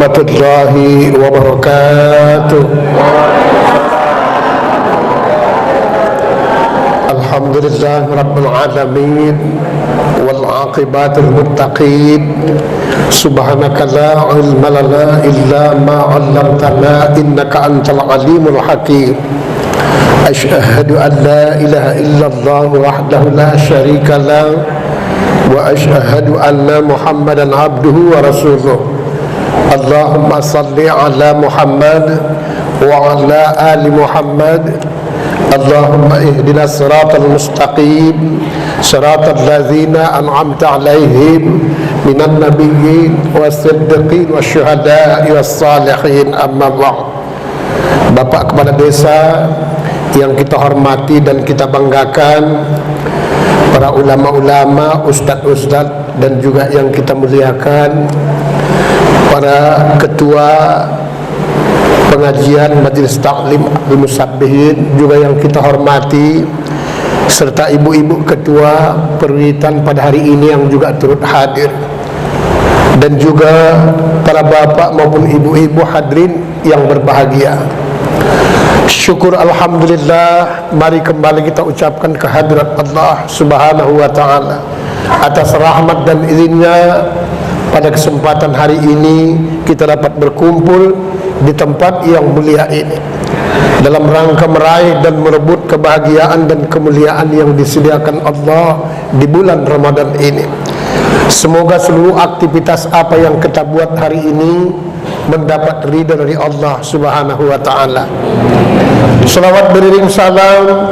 warahmatullahi wabarakatuh. Alhamdulillah rabbil alamin wal aqibatul muttaqin. Subhanaka la ilma lana illa ma 'allamtana innaka antal alimul hakim. Asyhadu an la ilaha illallah wahdahu la syarika lah wa asyhadu anna Muhammadan abduhu wa rasuluh. Allahumma salli ala Muhammad wa ala ali Muhammad. Allahumma ihdinas siratal mustaqim siratal ladzina an'amta alaihim minan nabiyyin was-siddiqin wasyuhada'i was-salihin. Amma ba'd. Bapak kepala desa yang kita hormati dan kita banggakan, para ulama-ulama, ustadz-ustadz dan juga yang kita muliakan, para ketua pengajian Majelis Taklim Al-Musabbihin juga yang kita hormati, serta ibu-ibu ketua perwitan pada hari ini yang juga turut hadir, dan juga para bapak maupun ibu-ibu hadirin yang berbahagia. Syukur alhamdulillah, mari kembali kita ucapkan kehadirat Allah Subhanahu wa ta'ala atas rahmat dan izinnya. Pada kesempatan hari ini kita dapat berkumpul di tempat yang mulia ini dalam rangka meraih dan merebut kebahagiaan dan kemuliaan yang disediakan Allah di bulan Ramadan ini. Semoga seluruh aktivitas apa yang kita buat hari ini mendapat ridha dari Allah Subhanahu wa ta'ala. Salawat beriring salam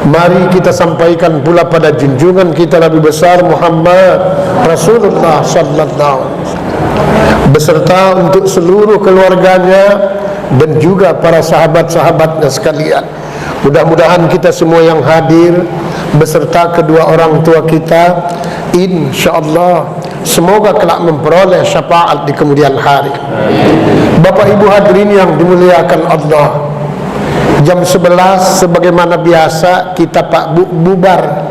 mari kita sampaikan pula pada junjungan kita Nabi besar Muhammad Rasulullah sallallahu alaihi wasallam, beserta untuk seluruh keluarganya dan juga para sahabat-sahabatnya sekalian. Mudah-mudahan kita semua yang hadir beserta kedua orang tua kita, insyaallah semoga kelak memperoleh syafaat di kemudian hari. Bapak Ibu hadirin yang dimuliakan Allah, jam 11 sebagaimana biasa kita bubar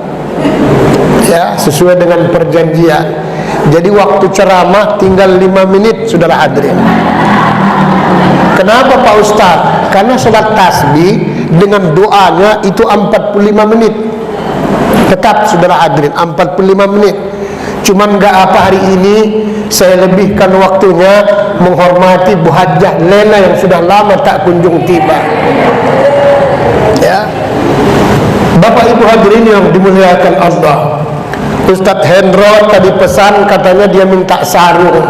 ya, sesuai dengan perjanjian. Jadi waktu ceramah tinggal 5 menit, saudara hadirin. Kenapa Pak Ustadz? Karena sholat tasbih dengan doanya itu 45 menit. Tetap saudara hadirin 45 menit. Cuman gak apa, hari ini saya lebihkan waktunya menghormati Bu Hajjah Lena yang sudah lama tak kunjung tiba. Ya, Bapak Ibu hadirin yang dimuliakan Allah, Ustadz Hendro tadi pesan, katanya dia minta sarung.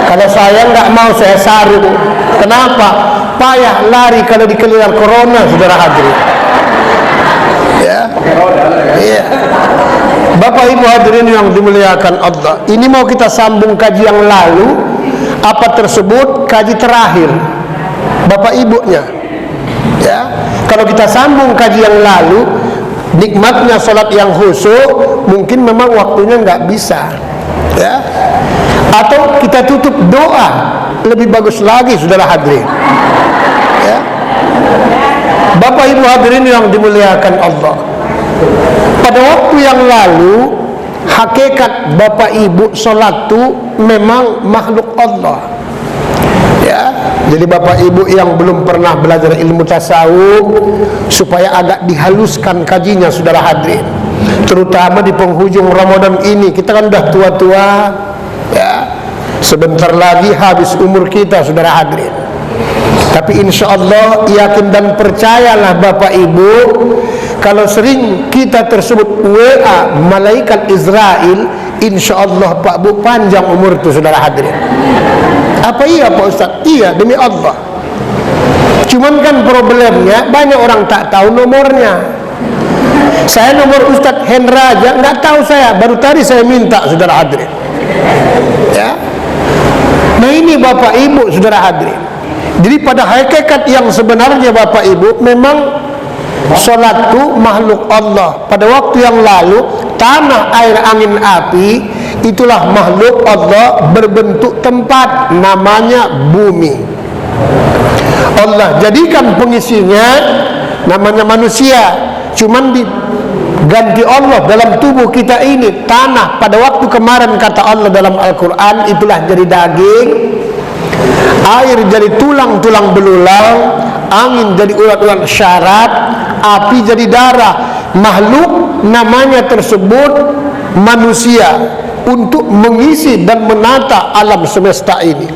Kalau saya nggak mau saya sarung. Kenapa? Payah lari kalau dikejar corona, saudara hadirin. Ya, iya. Bapak Ibu hadirin yang dimuliakan Allah, ini mau kita sambung kaji yang lalu. Apa tersebut kaji terakhir Bapak Ibunya. Ya, kalau kita sambung kaji yang lalu, nikmatnya sholat yang khusyuk mungkin memang waktunya nggak bisa. Ya, atau kita tutup doa, lebih bagus lagi saudara hadirin. Ya, Bapak Ibu hadirin yang dimuliakan Allah, pada waktu yang lalu hakikat Bapak Ibu sholat itu memang makhluk Allah. Ya, jadi Bapak Ibu yang belum pernah belajar ilmu tasawuf, supaya agak dihaluskan kajinya saudara hadirin, terutama di penghujung Ramadan ini. Kita kan udah tua-tua ya, sebentar lagi habis umur kita saudara hadirin. Tapi insya Allah yakin dan percayalah Bapak Ibu, kalau sering kita tersebut WA malaikat Israel, insya Allah Pak Bu panjang umur itu saudara hadirin. Apa iya Pak Ustaz? Iya, demi Allah. Cuman kan problemnya banyak orang tak tahu nomornya. Saya nomor Ustaz Hendra aja nggak tahu saya, baru tadi saya minta saudara hadirin. Ya, nah ini Bapak Ibu saudara hadirin. Jadi pada hakikat yang sebenarnya Bapak Ibu, memang sholat itu makhluk Allah. Pada waktu yang lalu, tanah, air, angin, api itulah makhluk Allah berbentuk tempat, namanya bumi. Allah jadikan pengisinya namanya manusia, cuman ganti Allah dalam tubuh kita ini. Tanah pada waktu kemarin kata Allah dalam Al-Quran itulah jadi daging, air jadi tulang-tulang belulang, angin jadi urat-urat syarat, api jadi darah. Makhluk namanya tersebut manusia untuk mengisi dan menata alam semesta ini,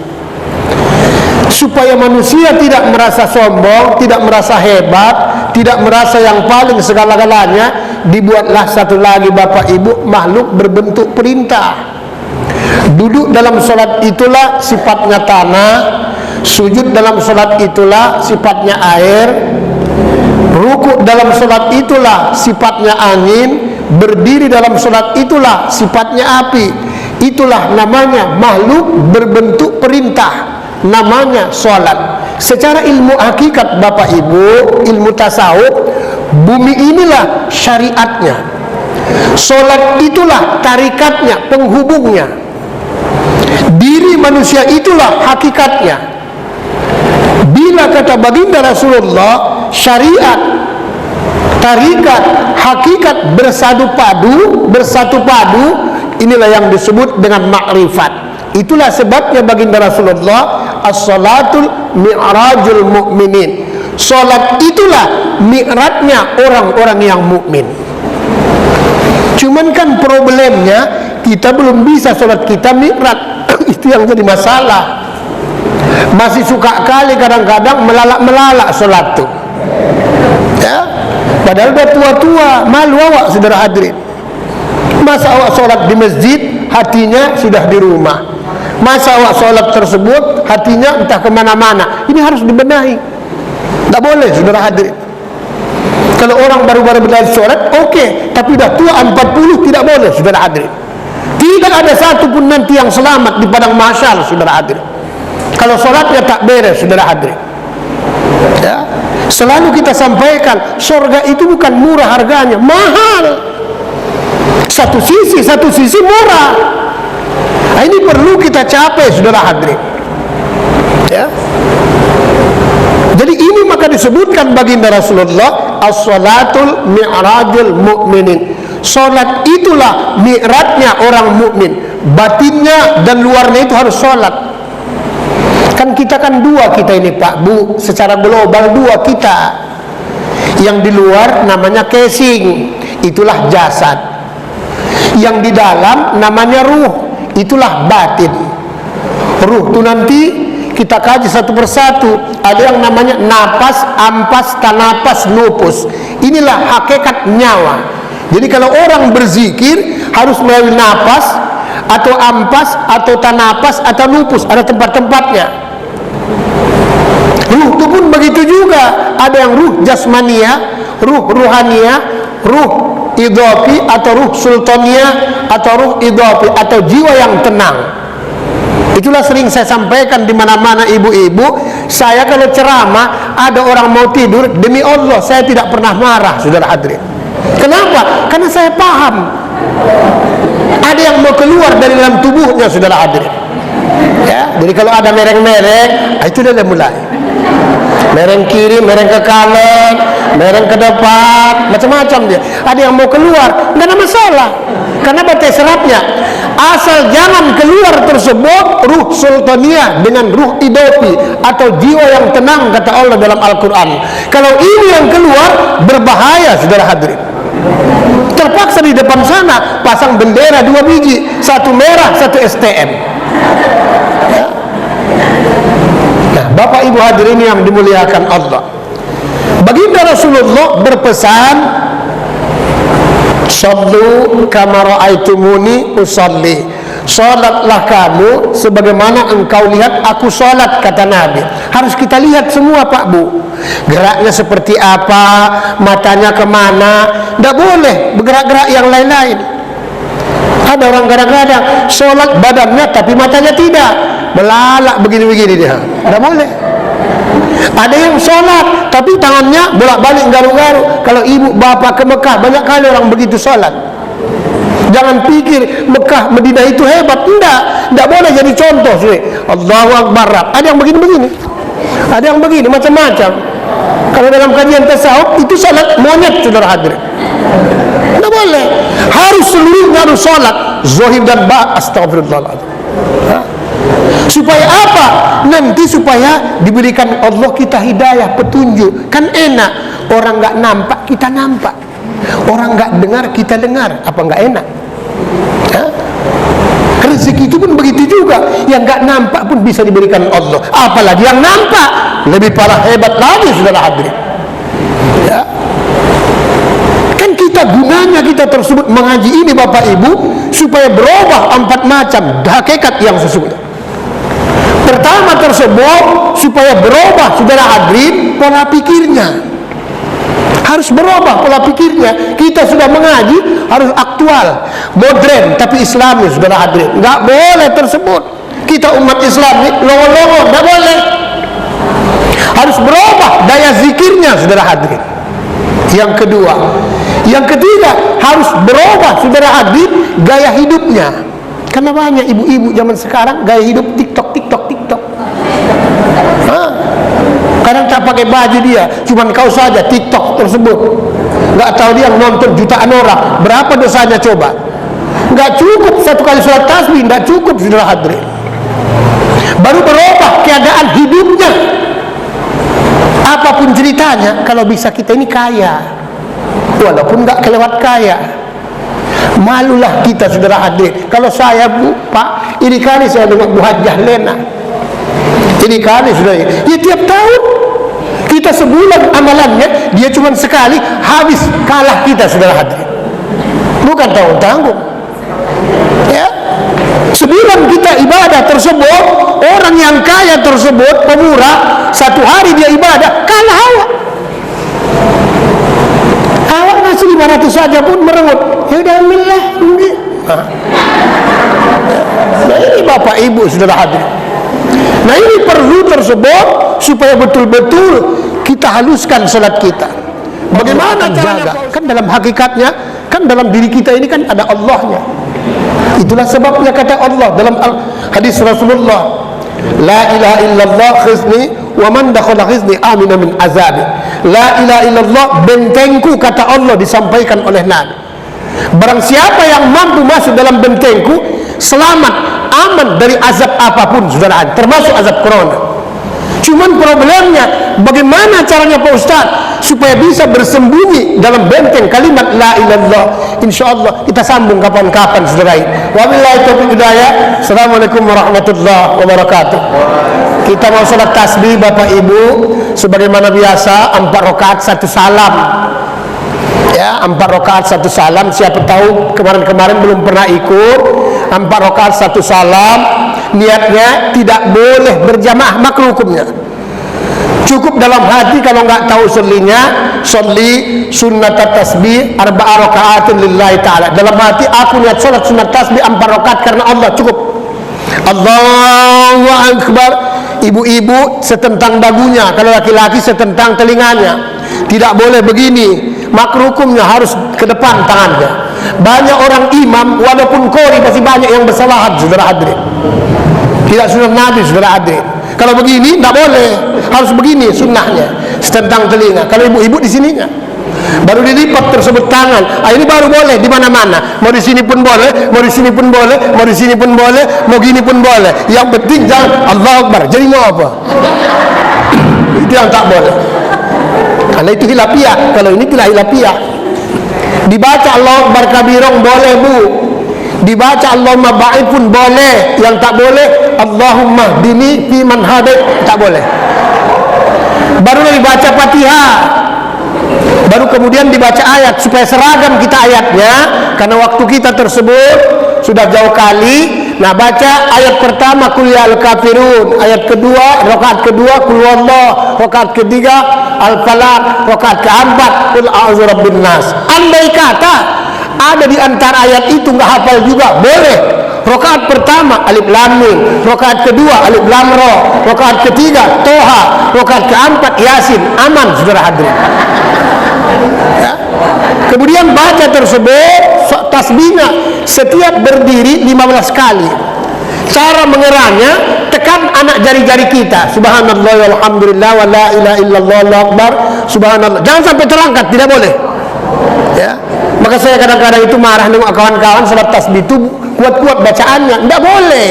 supaya manusia tidak merasa sombong, tidak merasa hebat, tidak merasa yang paling segala-galanya. Dibuatlah satu lagi Bapak Ibu makhluk berbentuk perintah. Duduk dalam solat itulah sifatnya tanah, sujud dalam solat itulah sifatnya air, rukuk dalam solat itulah sifatnya angin, berdiri dalam solat itulah sifatnya api. Itulah namanya makhluk berbentuk perintah, namanya solat. Secara ilmu hakikat Bapak Ibu, ilmu tasawuf, bumi inilah syariatnya, solat itulah tarikatnya, penghubungnya, diri manusia itulah hakikatnya. Bila kata baginda Rasulullah, syariat, tarikat, hakikat bersatu padu, inilah yang disebut dengan makrifat. Itulah sebabnya baginda Rasulullah, as-salatul mi'rajul mu'minin, solat itulah mi'rajnya orang-orang yang mukmin. Cuman kan problemnya kita belum bisa solat kita mi'raj. Itu yang jadi masalah. Masih suka kali kadang-kadang melalak-melalak solat tuh, ya. Padahal udah tua-tua, malu awak saudara hadirin. Masa awak solat di masjid, hatinya sudah di rumah. Masa awak solat tersebut, hatinya entah kemana-mana. Ini harus dibenahi. Tak boleh saudara hadirin. Kalau orang baru-baru belajar solat, oke, tapi dah tua 40 tidak boleh saudara hadirin. Tidak ada satu pun nanti yang selamat di padang mahsyar saudara hadirin, kalau solatnya tak beres saudara hadirin, ya. Selalu kita sampaikan, surga itu bukan murah harganya, mahal. Satu sisi murah. Nah, ini perlu kita capai saudara hadirin, ya. Jadi ini maka disebutkan baginda Rasulullah, as-salatul mi'rajul mu'minin, solat itulah mi'rajnya orang mukmin. Batinnya dan luarnya itu harus solat. Kan kita kan dua kita ini Pak Bu, secara global dua kita. Yang di luar namanya casing, itulah jasad. Yang di dalam namanya ruh, itulah batin. Ruh itu nanti kita kaji satu persatu. Ada yang namanya napas, ampas, tanapas, nupus. Inilah hakikat nyawa. Jadi kalau orang berzikir harus melalui napas, atau ampas, atau tanapas, atau nupus. Ada tempat-tempatnya. Ruh itu pun begitu juga. Ada yang ruh jasmania, ruh ruhania, ruh idhofi, atau ruh sultania, atau ruh idhofi, atau jiwa yang tenang. Itulah sering saya sampaikan di mana-mana ibu-ibu. Saya kalau ceramah ada orang mau tidur, demi Allah saya tidak pernah marah saudara hadirin. Kenapa? Karena saya paham ada yang mau keluar dari dalam tubuhnya saudara hadirin, ya. Jadi kalau ada mereng-mereng, itu dia mulai mereng kiri, mereng ke kanan, mereng ke depan, macam-macam dia. Ada yang mau keluar, nggak ada masalah, karena batai serapnya. Asal jangan keluar tersebut ruh sultania dengan ruh idopi atau jiwa yang tenang kata Allah dalam Al-Quran. Kalau ini yang keluar berbahaya saudara hadirin. Terpaksa di depan sana pasang bendera 2 biji, satu merah, satu STM, ya. Nah Bapak Ibu hadirin yang dimuliakan Allah, baginda Rasulullah berpesan, sallu kama ra'aitumuni usalli, salatlah kamu sebagaimana engkau lihat aku salat kata Nabi. Harus kita lihat semua Pak Bu, geraknya seperti apa, matanya kemana. Tidak boleh bergerak-gerak yang lain-lain. Ada orang kadang-kadang salat badannya tapi matanya tidak, melalak begini-begini dia. Tidak boleh. Ada yang sholat tapi tangannya bolak-balik garu-garu. Kalau ibu bapak ke Mekah, banyak kali orang begitu sholat. Jangan pikir Mekah Madinah itu hebat. Tidak boleh jadi contoh sih. Allahu Akbar. Ada yang begini-begini. Ada yang begini macam-macam. Kalau dalam kajian tasawuf itu salat monyet, saudara hadirin. Tidak boleh. Harus seluruhnya harus salat zahir dan batin. Astagfirullahaladzim. Supaya apa? Nanti supaya diberikan Allah kita hidayah, petunjuk. Kan enak, orang nggak nampak kita nampak, orang nggak dengar kita dengar. Apa nggak enak? Rezeki itu pun begitu juga, yang nggak nampak pun bisa diberikan Allah. Apalagi yang nampak, lebih parah hebat lagi, saudara hadirin. Ya. Kan kita gunanya kita tersebut mengaji ini Bapak Ibu supaya berubah 4 macam hakikat yang sesungguhnya. Pertama tersebut supaya berubah, saudara hadirin, pola pikirnya. Harus berubah pola pikirnya. Kita sudah mengaji harus aktual, modern tapi Islami, saudara hadirin. Nggak boleh tersebut. Kita umat Islam ini longo-longo, nggak boleh. Harus berubah daya zikirnya, saudara hadirin. Yang kedua, yang ketiga harus berubah, saudara hadirin, gaya hidupnya. Karena banyak ibu-ibu zaman sekarang gaya hidup TikTok. Kadang tak pakai baju dia, cuman kau saja TikTok tersebut. Nggak tahu dia nonton jutaan orang. Berapa dosanya coba? Nggak cukup 1 kali sholat tasbih, nggak cukup, saudara hadirin. Baru berubah keadaan hidupnya. Apapun ceritanya, kalau bisa kita ini kaya, walaupun nggak kelewat kaya. Malulah kita, saudara hadirin. Kalau saya, Bu, Pak, ini kali saya dengar Bu Hajjah Lena. Ini kali sudah, ya tiap tahun kita sebulan amalannya, dia cuma sekali habis, kalah kita, saudara hadirin. Bukan tanggung-tanggung. Ya, sebulan kita ibadah tersebut, orang yang kaya tersebut, pemurah, 1 hari dia ibadah, kalah awak. Awak ngasih 500 saja pun merengut. Ya udah ambillah. Nah ini Bapak Ibu, saudara hadirin. Nah ini perlu tersebut supaya betul-betul kita haluskan salat kita. Bagaimana caranya? Kan dalam hakikatnya, kan dalam diri kita ini kan ada Allahnya. Itulah sebabnya kata Allah dalam hadis Rasulullah, la ilaha illallah khizni wa man dakhala khizni amina min azabi. La ilaha illallah, bentengku, kata Allah disampaikan oleh Nabi. Barang siapa yang mampu masuk dalam bentengku, selamat, aman dari azab apapun, saudara, termasuk azab corona. Cuman problemnya bagaimana caranya Pak Ustaz supaya bisa bersembunyi dalam benteng kalimat la ilallah. Insyaallah kita sambung kapan-kapan, saudara. Wabillahi taufiq hidayah. Assalamualaikum warahmatullahi wabarakatuh. Kita mau salat tasbih Bapak Ibu sebagaimana biasa, 4 rakaat 1 salam. Ya, 4 rakaat 1 salam. Siapa tahu kemarin-kemarin belum pernah ikut. 4 rakaat 1 salam. Niatnya tidak boleh berjamaah, makruh hukumnya. Cukup dalam hati, kalau nggak tahu shollinya, sholli sunnat tasbih 4 rakaatin lillahi ta'ala. Dalam hati aku niat sholat sunat tasbih 4 rakaat karena Allah, cukup. Allahu Akbar. Ibu-ibu setentang dagunya, kalau laki-laki setentang telinganya. Tidak boleh begini, makruh hukumnya harus ke depan tangannya. Banyak orang imam walaupun qori masih banyak yang bersalahat, saudara hadirin. Tidak sunnah Nabi, saudara hadirin. Kalau begini tidak boleh, harus begini sunnahnya, setentang telinga. Kalau ibu-ibu di sininya, baru dilipat tersebut tangan. Ini baru boleh di mana-mana. Mau di sini pun boleh, mau di sini pun boleh, mau di sini pun boleh, mau gini pun boleh. Yang penting jangan Allahu Akbar. Jadi mau apa? Itu yang tak boleh. Karena itu hilapiah. Kalau ini tidak hilapiah. Dibaca Allahu Akbar kabirong boleh, Bu. Dibaca Allahumma ba'id pun boleh. Yang tak boleh Allahumma dini fi man hadait, tak boleh. Baru dibaca Fatihah, baru kemudian dibaca ayat supaya seragam kita ayatnya. Karena waktu kita tersebut sudah jauh kali. Nah, baca ayat pertama qul ya al-kafirun, ayat kedua, rakaat kedua qul huwallah, rakaat ketiga al-falaq, rakaat keempat qul a'udzu birabbin nas. Andai kata ada di antara ayat itu nggak hafal juga, boleh. Rakaat pertama alif lam mim, rakaat kedua alif lam ra, rakaat ketiga toha, rakaat keempat yasin, aman, saudara hadirin. Ya. Kemudian baca tersebut tasbihnya setiap berdiri 15 kali. Cara mengeranya, tekan anak jari-jari kita. Subhanallah walhamdulillah wa la ilaha illallah Allahu akbar. Subhanallah. Jangan sampai terangkat, tidak boleh. Ya. Maka saya kadang-kadang itu marah dengan kawan-kawan salat tasbih itu kuat-kuat bacaannya, tidak boleh.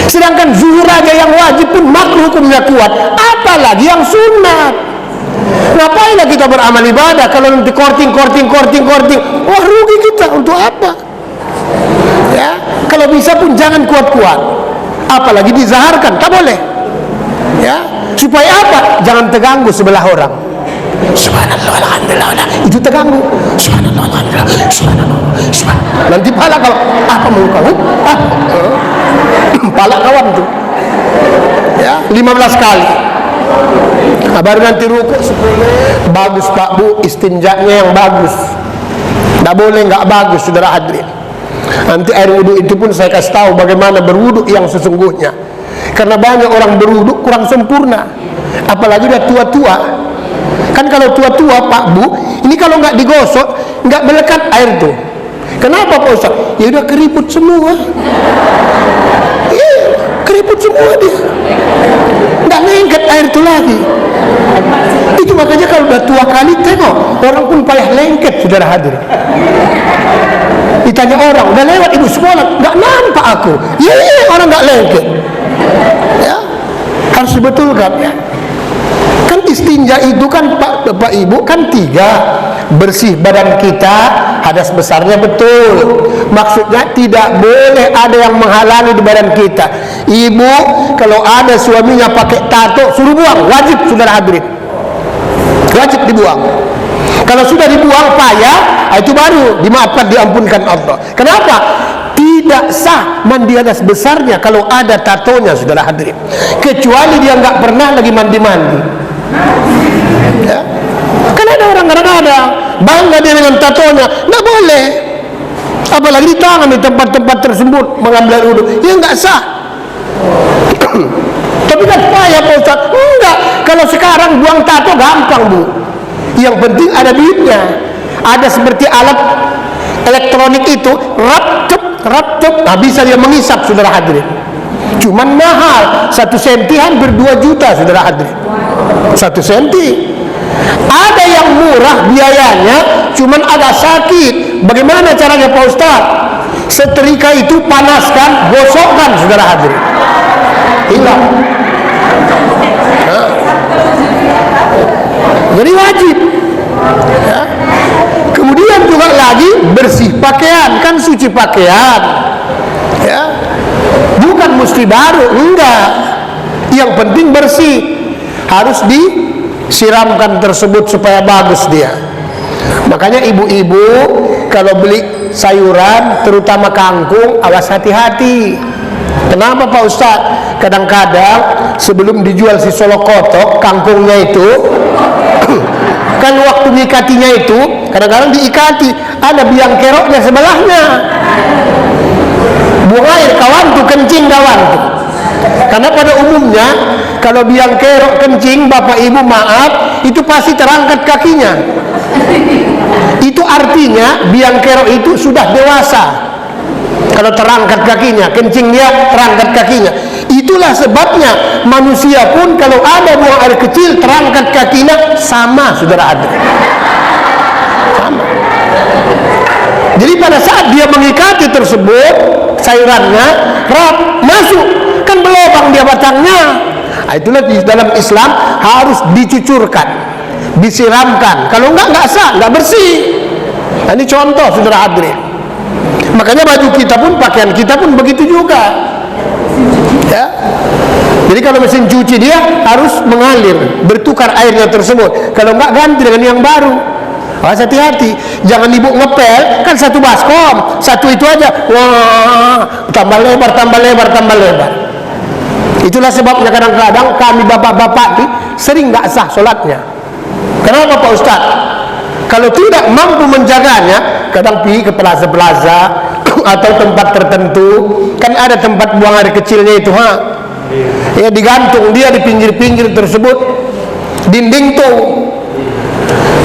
Sedangkan zuhur aja yang wajib pun makruh hukumnya kuat, apalagi yang sunat. Ngapainlah kita beramal ibadah kalau nanti korting, wah rugi kita, untuk apa? Ya, kalau bisa pun jangan kuat-kuat, apalagi dizaharkan, tak boleh. Ya, supaya apa? Jangan terganggu sebelah orang. Subhanallah alhamdulillah, itu terganggu. Subhanallah alhamdulillah, subhanallah. Nanti pala kalau apa mau kau? Pala kawan tuh. Ya, 15 kali. Baru nanti rukuk 10. Bagus Pak Bu, istinjaknya yang bagus. Tak boleh nggak bagus, saudara hadirin. Nanti air wudhu itu pun saya kasih tahu bagaimana berwudhu yang sesungguhnya. Karena banyak orang berwudhu kurang sempurna, apalagi udah tua-tua. Kan kalau tua-tua Pak Bu, ini kalau nggak digosok, nggak melekat air tuh. Kenapa Pak Ustaz? Ya udah keriput semua. Iya, keriput semua dia. Nggak lengket air itu lagi. Itu makanya kalau udah tua kali tengok, orang pun payah lengket, saudara hadir. Ditanya orang, udah lewat ibu sekolah, nggak nampak aku. Iya, orang nggak lengket. Ya, harus dibetulkan ya. Kan istinja itu kan Bapak Ibu kan 3, bersih badan kita, hadas besarnya betul. Maksudnya tidak boleh ada yang menghalangi di badan kita. Ibu kalau ada suaminya pakai tato, suruh buang, wajib, saudara hadirin. Wajib dibuang. Kalau sudah dibuang payah, itu baru dimaafkan, diampunkan Allah. Kenapa? Tidak sah mandi hadas besarnya kalau ada tatonya, saudara hadirin. Kecuali dia nggak pernah lagi mandi-mandi. Ya. Kan ada orang kadang-kadang bangga dia dengan tatonya, nggak boleh. Apalagi di tangan di tempat-tempat tersebut mengambil wudhu, ya nggak sah. Tapi kan payah Pak Ustaz. Enggak, kalau sekarang buang tato gampang Bu. Yang penting ada duitnya. Ada seperti alat elektronik itu, rap, nah bisa dia mengisap, saudara hadirin. Cuman mahal, 1 senti hampir 2 juta, saudara hadirin. 1 senti. Ada yang murah biayanya, cuman agak sakit. Bagaimana caranya Pak Ustaz? Setrika itu panaskan, gosokkan, saudara hadirin. Hilang. Jadi wajib. Ya. Kemudian juga lagi bersih pakaian, kan suci pakaian. Ya. Bukan mesti baru, enggak. Yang penting bersih. Harus disiramkan tersebut supaya bagus dia. Makanya ibu-ibu kalau beli sayuran, terutama kangkung, awas hati-hati. Kenapa Pak Ustaz? Kadang-kadang sebelum dijual si solokotok, kangkungnya itu kan waktu diikatinya itu kadang-kadang diikati, ada biang keroknya sebelahnya. Buang air kawan tuh, kencing kawan tuh. Karena pada umumnya kalau biang kerok kencing, Bapak Ibu maaf, itu pasti terangkat kakinya. Itu artinya biang kerok itu sudah dewasa. Kalau terangkat kakinya, kencing dia terangkat kakinya. Itulah sebabnya manusia pun kalau ada buang air kecil terangkat kakinya sama, saudara ada. Sama. Jadi pada saat dia mengikati tersebut sayurannya, rap masuk, kan belobang dia batangnya. Nah, itulah di dalam Islam harus dicucurkan, disiramkan. Kalau enggak sah, enggak bersih. Nah, ini contoh, saudara hadirin. Makanya baju kita pun, pakaian kita pun begitu juga. Ya. Jadi kalau mesin cuci dia harus mengalir, bertukar airnya tersebut. Kalau enggak ganti dengan yang baru. Hati-hati, jangan ibu ngepel, kan 1 baskom, 1 itu aja, wah, tambah lebar. Itulah sebabnya kadang-kadang kami bapak-bapak ini sering nggak sah sholatnya. Kenapa Pak Ustaz? Kalau tidak mampu menjaganya, kadang pergi ke plaza-plaza atau tempat tertentu, kan ada tempat buang air kecilnya itu, ya digantung dia di pinggir-pinggir tersebut, dinding tuh.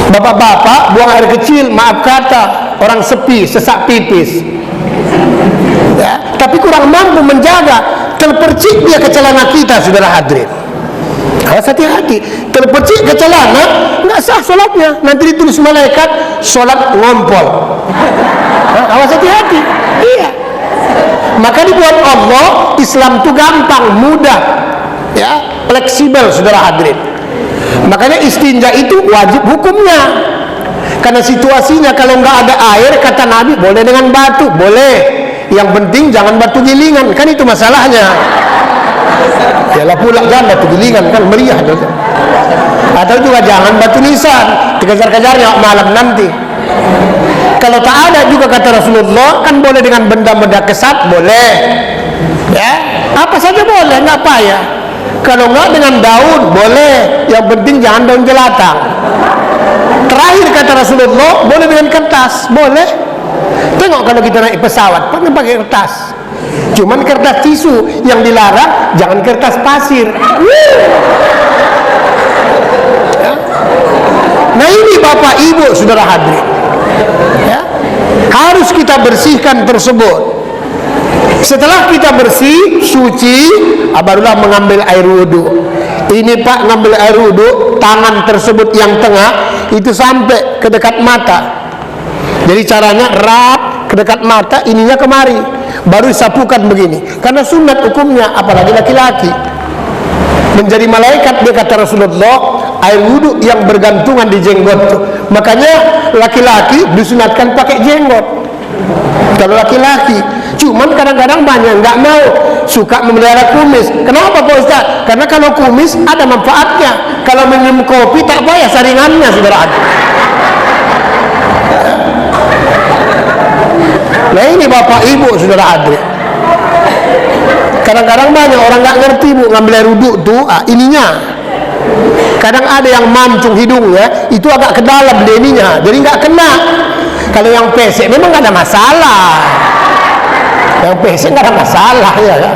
Bapak-bapak buang air kecil, maaf kata, orang sepi, sesak pipis. Ya, tapi kurang mampu menjaga. terpercik dia ke celana kita, saudara hadirin. Awas hati-hati, terpercik ke celana, nggak sah sholatnya. Nanti ditulis malaikat sholat ngompol. Awas hati-hati. Iya. Maka dibuat Allah Islam itu gampang, mudah, ya, fleksibel, saudara hadirin. Makanya istinja itu wajib hukumnya. Karena situasinya kalau nggak ada air, kata Nabi, boleh dengan batu, boleh. Yang penting jangan batu gilingan, kan itu masalahnya. Yalah pula jangan batu gilingan, kan meriah juga. Atau juga jangan batu nisan, dikejar-kejarnya malam nanti. Kalau tak ada juga kata Rasulullah, kan boleh dengan benda-benda kesat, boleh. Ya, apa saja boleh, nggak payah. Kalau nggak dengan daun, boleh. Yang penting jangan daun jelatang. Terakhir kata Rasulullah, boleh dengan kertas, boleh. Tengok kalau kita naik pesawat, pakai kertas. Cuman kertas tisu yang dilarang, jangan kertas pasir. Ya. Nah ini Bapak Ibu saudara hadirin, ya, harus kita bersihkan tersebut. Setelah kita bersih, suci, barulah mengambil air wudhu. Ini Pak, ngambil air wudhu, tangan tersebut yang tengah itu sampai ke dekat mata. Jadi caranya rap ke dekat mata, ininya kemari, baru disapukan begini. Karena sunat hukumnya, apalagi laki-laki menjadi malaikat, dia kata Rasulullah, air wudhu yang bergantungan di jenggot tuh. Makanya laki-laki disunatkan pakai jenggot kalau laki-laki. Cuman kadang-kadang banyak nggak mau, suka memelihara kumis. Kenapa Pak Ustaz? Karena kalau kumis ada manfaatnya. Kalau minum kopi tak payah saringannya, saudara. Nah ini Bapak Ibu saudara Adri, kadang-kadang banyak orang nggak ngerti Bu, ngambil air wudhu tuh ininya. Kadang ada yang mancung hidungnya, itu agak ke dalam deninya, jadi nggak kena. Kalau yang pesek memang nggak ada masalah, yang pesek nggak ada masalah ya kan?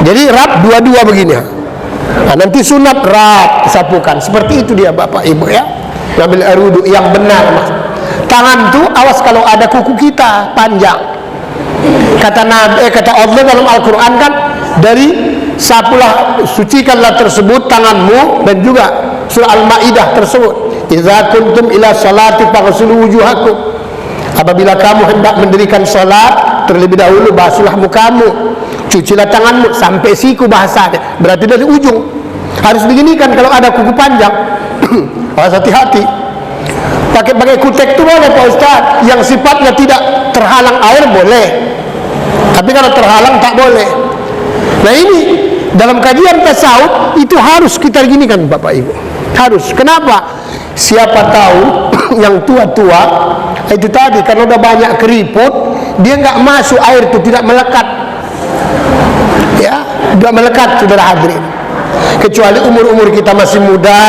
Jadi rap dua-dua begini. Nah, nanti sunat rap sapukan, seperti itu dia Bapak Ibu ya. Ngambil air wudhu yang benar Mas. Tangan tuh awas kalau ada kuku kita panjang. Kata Nabi, kata Allah dalam Al-Quran kan, dari sapulah, sucikanlah tersebut tanganmu, dan juga surah Al-Maidah tersebut. Idza kuntum ila salati faghsilu wujuhakum. Apabila kamu hendak mendirikan salat, terlebih dahulu basuhlah mukamu, cucilah tanganmu sampai siku bahasanya. Berarti dari ujung. Harus beginikan kalau ada kuku panjang. Harus hati-hati. Pakai kutek itu boleh Pak Ustaz, yang sifatnya tidak terhalang air boleh, tapi kalau terhalang tak boleh. Nah ini dalam kajian tasawuf itu harus kita ginikan Bapak Ibu, harus. Kenapa? Siapa tahu yang tua-tua itu tadi, karena udah banyak keriput, dia nggak masuk air itu, tidak melekat, ya, tidak melekat saudara hadirin. Kecuali umur-umur kita masih muda,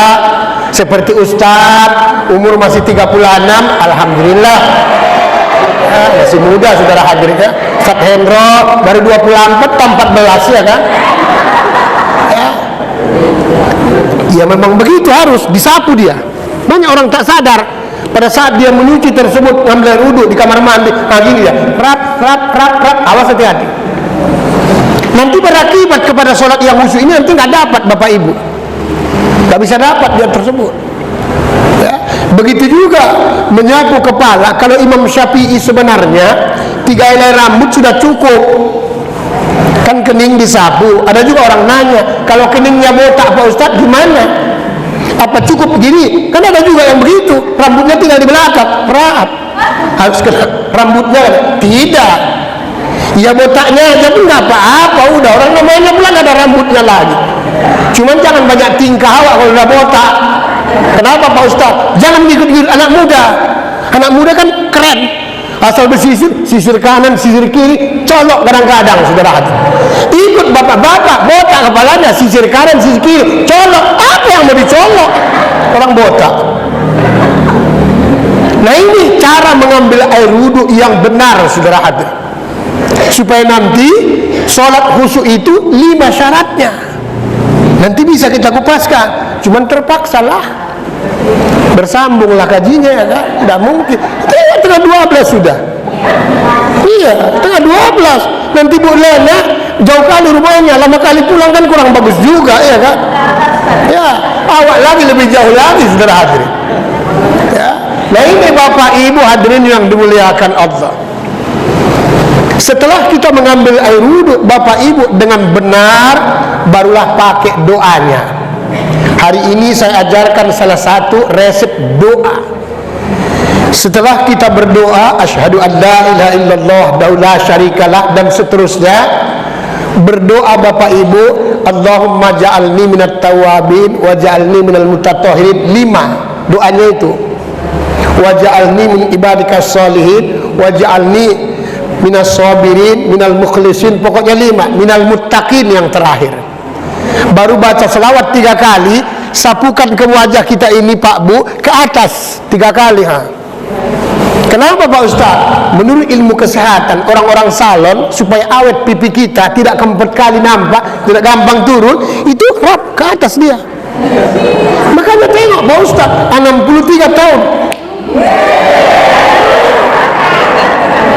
seperti Ustadz, umur masih 36, alhamdulillah, ya, masih muda saudara hadirin ya. Ustadz Hendro baru 24 atau 14 ya kan, ya. Ya memang begitu, harus disapu dia. Banyak orang tak sadar pada saat dia menyuci tersebut, ngambil air wudhu di kamar mandi, gini dia, rap, awas hati-hati. Nanti berakibat kepada sholat yang khusyuk ini, nanti nggak dapat Bapak Ibu, nggak bisa dapat dia tersebut. Ya. Begitu juga menyapu kepala. Kalau Imam Syafi'i sebenarnya 3 helai rambut sudah cukup, kan kening disapu. Ada juga orang nanya, kalau keningnya botak Pak Ustadz gimana? Apa cukup begini? Kan ada juga yang begitu, rambutnya tinggal di belakang, rahat. Harus kena rambutnya? Tidak. Ya botaknya aja pun nggak apa-apa, udah orang namanya bulan ada rambutnya lagi. Cuman jangan banyak tingkah awak kalau udah botak. Kenapa Pak Ustaz? Jangan ikut-ikut anak muda. Anak muda kan keren, asal bersisir, sisir kanan, sisir kiri, colok kadang-kadang saudara hati. Ikut bapak-bapak, botak kepalanya, sisir kanan, sisir kiri, colok. Apa yang mau dicolok? Orang botak. Nah ini cara mengambil air wudhu yang benar saudara hati, supaya nanti sholat khusyuk itu 5 syaratnya. Nanti bisa kita kupaskan, cuman terpaksalah. Bersambunglah kajinya ya kan, tidak mungkin. Tengah 12 sudah. Iya, tengah 12. Nanti Bu Lena jauh kali rumahnya, lama kali pulang kan kurang bagus juga, ya kan? Ya, awak lagi lebih jauh lagi, saudara hadirin. Ya. Nah ini Bapak Ibu hadirin yang dimuliakan Allah. Setelah kita mengambil air wudhu, Bapak Ibu dengan benar, barulah pakai doanya. Hari ini saya ajarkan salah satu resep doa. Setelah kita berdoa, asyhadu an la ilaha illallah wa la syarikalah dan seterusnya, berdoa Bapak Ibu, Allahumma ja'alni minat tawabin wa ja'alni minal mutatahhirin. 5 doanya itu. Wa ja'alni min ibadikas sholihin wa ja'alni minas sabirin minal mukhlisin. Pokoknya 5, minal muttaqin yang terakhir. Baru baca selawat 3 kali, sapukan ke wajah kita ini Pak Bu, ke atas 3 kali. Kenapa Pak Ustaz? Menurut ilmu kesehatan, orang-orang salon supaya awet pipi kita tidak keempat kali nampak, tidak gampang turun, itu rap ke atas dia. Makanya tengok Pak Ustaz, 63 tahun.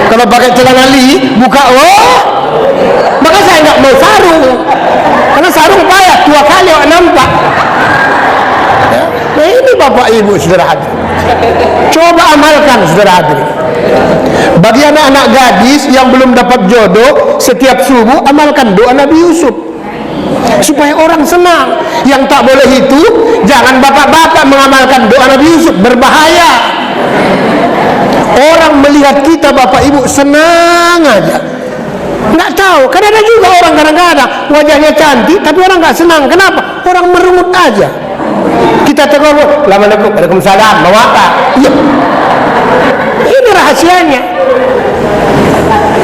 Kalau pakai celana li, buka, maka saya nggak mau sarung, karena sarung payah 2 kali awak nampak. Ya. Nah ini Bapak Ibu saudara hadirin, coba amalkan saudara hadirin. Bagi anak-anak gadis yang belum dapat jodoh, setiap subuh amalkan doa Nabi Yusuf supaya orang senang. Yang tak boleh itu, jangan bapak-bapak mengamalkan doa Nabi Yusuf, berbahaya. Orang melihat kita Bapak Ibu senang aja, nggak tahu, karena ada juga orang kadang-kadang wajahnya cantik tapi orang nggak senang. Kenapa? Orang merungut aja. Kita tegur, assalamualaikum, waalaikumsalam, mau apa? Iya. Ini rahasianya.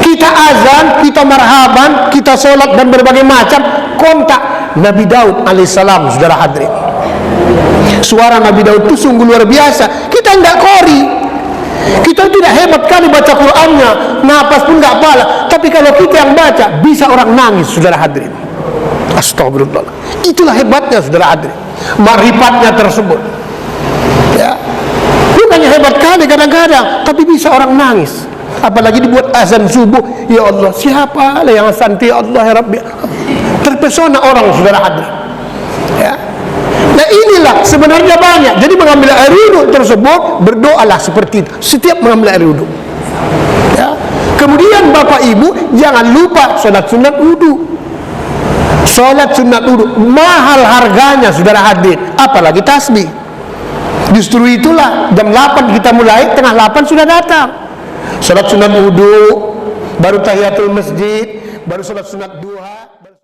Kita azan, kita marhaban, kita sholat dan berbagai macam, kontak Nabi Daud alaihissalam, saudara hadirin. Suara Nabi Daud itu sungguh luar biasa. Kita enggak kori, kita tidak hebat kali baca Qur'annya, napas pun enggak pala. Tapi kalau kita yang baca, bisa orang nangis, saudara hadirin. Astagfirullah. Itulah hebatnya, saudara hadirin, makrifatnya tersebut. Ya, bukannya hebat kali kadang-kadang, tapi bisa orang nangis. Apalagi dibuat azan subuh, ya Allah, siapa yang santi Allah ya Rabbi. Terpesona orang, saudara hadirin. Ya. Nah inilah sebenarnya banyak. Jadi mengambil air wudhu tersebut, berdoalah seperti itu setiap mengambil air wudhu. Ya. Kemudian Bapak Ibu jangan lupa sholat sunat wudhu. Sholat sunat wudhu mahal harganya, saudara hadirin, apalagi tasbih. Justru itulah jam 8 kita mulai, tengah 8 sudah datang. Sholat sunat wudhu, baru tahiyatul masjid, baru sholat sunat duha.